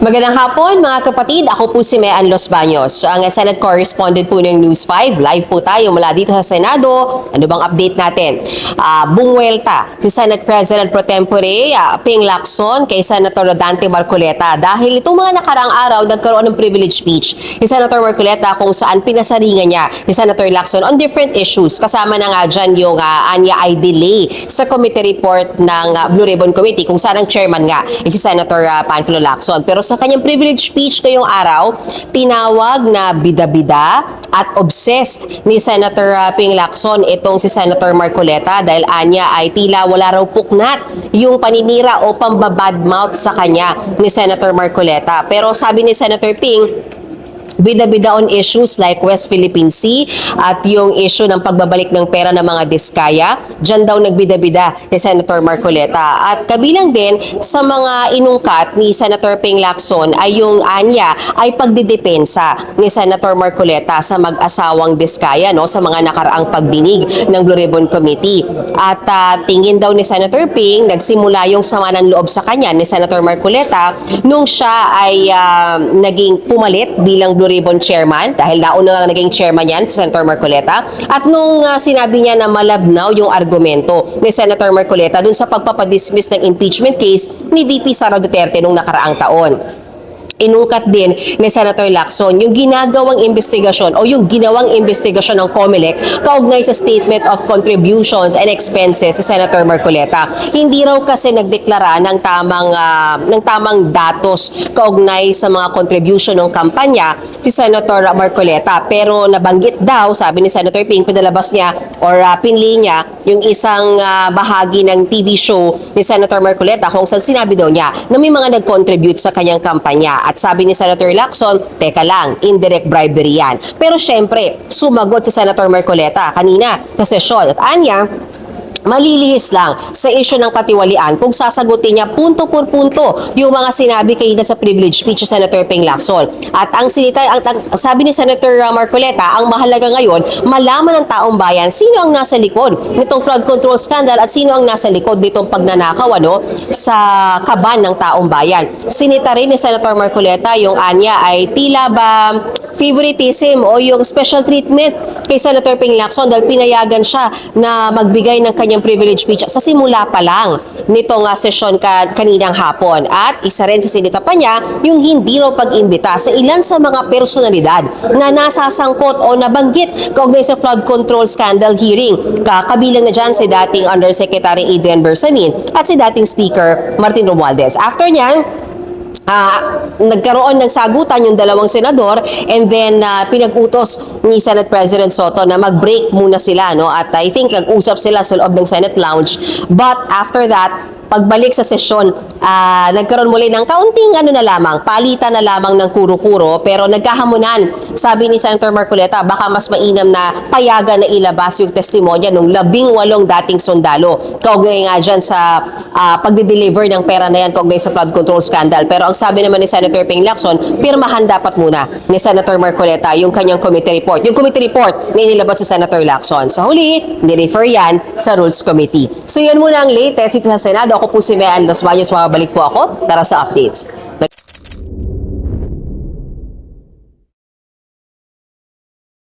Magandang hapon mga kapatid, ako po si Mean Los Baños, ang Senate Correspondent po ng News 5. Live po tayo mula dito sa Senado. Ano bang update natin? Bumuelta si Senate President Pro Tempore Ping Lacson kay Senator Rodante Marcoleta dahil itong mga nakaraang araw nagkaroon ng privilege speech ni Senator Marcoleta kung saan pinasaringan niya ni Senator Lacson on different issues. Kasama na nga dyan yung anya ay delay sa committee report ng Blue Ribbon Committee kung saan ang chairman nga si Senator Panfilo Lacson. Pero sa kanyang privilege speech ngayong araw, tinawag na bida-bida at obsessed ni Senator Ping Lacson itong si Senator Marcoleta dahil anya ay tila wala raw puknat yung paninira o pambabadmouth sa kanya ni Senator Marcoleta. Pero sabi ni Senator Ping, bida-bida on issues like West Philippine Sea at yung issue ng pagbabalik ng pera ng mga diskaya. Diyan daw nagbida-bida ni Senator Marcoleta. At kabilang din sa mga inungkat ni Senator Ping Lacson ay yung anya ay pagdidepensa ni Senator Marcoleta sa mag-asawang diskaya sa mga nakaraang pagdinig ng Blue Ribbon Committee. At tingin daw ni Senator Ping, nagsimula yung sama ng loob sa kanya ni Senator Marcoleta nung siya ay naging pumalit bilang Blue Ribbon Chairman dahil nauna nga naging chairman yan si Senator Marcoleta at nung sinabi niya na malabnaw yung argumento ni Senator Marcoleta dun sa pagpapadismiss ng impeachment case ni VP Sara Duterte nung nakaraang taon. Inungkat din ni Senator Lacson yung ginagawang investigasyon o yung ginawang investigasyon ng COMELEC kaugnay sa Statement of Contributions and Expenses ni Senator Marcoleta. Hindi raw kasi nagdeklara ng tamang datos kaugnay sa mga contribution ng kampanya si Senator Marcoleta. Pero nabanggit daw, sabi ni Senator Ping, pinalabas niya or pinli niya yung isang bahagi ng TV show ni Senator Marcoleta kung saan sinabi daw niya na may mga nag-contribute sa kanyang kampanya. At sabi ni Senator Lacson, teka lang, indirect bribery yan. Pero syempre, sumagot si Senator Marcoleta kanina sa sesyon. At anya, malilihis lang sa issue ng katiwalian kung sasagutin niya punto por punto yung mga sinabi kayo sa privilege speech sa Senator Ping Lacson. At ang sabi ni Senator Marcoleta, ang mahalaga ngayon, malaman ng taong bayan sino ang nasa likod nitong flood control scandal at sino ang nasa likod nitong pagnanakaw sa kaban ng taong bayan. Sinita rin ni Senator Marcoleta yung anya ay tila ba favoritism o yung special treatment kay Senator Ping Lacson dahil pinayagan siya na magbigay ng kanyang privilege speech sa simula pa lang nitong sesyon kaninang hapon. At isa rin sa sinita pa niya yung hindi raw pag-imbita sa ilan sa mga personalidad na nasasangkot o nabanggit kaugnay sa flood control scandal hearing. Kabilang na dyan si dating Undersecretary Adrian Bersamin at si dating Speaker Martin Romualdez. After niyan, nagkaroon ng sagutan yung dalawang senador and then pinag-utos ni Senate President Soto na mag-break muna sila at I think nag-usap sila sa loob ng Senate lounge, but after that pagbalik sa sesyon, nagkaroon muli ng kaunting palitan na lamang ng kuro-kuro pero nagkahamunan. Sabi ni Senator Marcoleta, baka mas mainam na payagan na ilabas yung testimonya ng 18 dating sundalo. Kaugnay nga dyan sa pagde-deliver ng pera na yan kaugnay sa flood control scandal. Pero ang sabi naman ni Senator Ping Lacson, pirmahan dapat muna ni Senator Marcoleta yung kanyang committee report. Yung committee report na inilabas sa Senator Lacson. Sa huli, ni-refer yan sa Rules Committee. So yan muna ang latest dito sa Senado. Ako po si Mean Los Baños, mababalik po ako. Tara sa updates.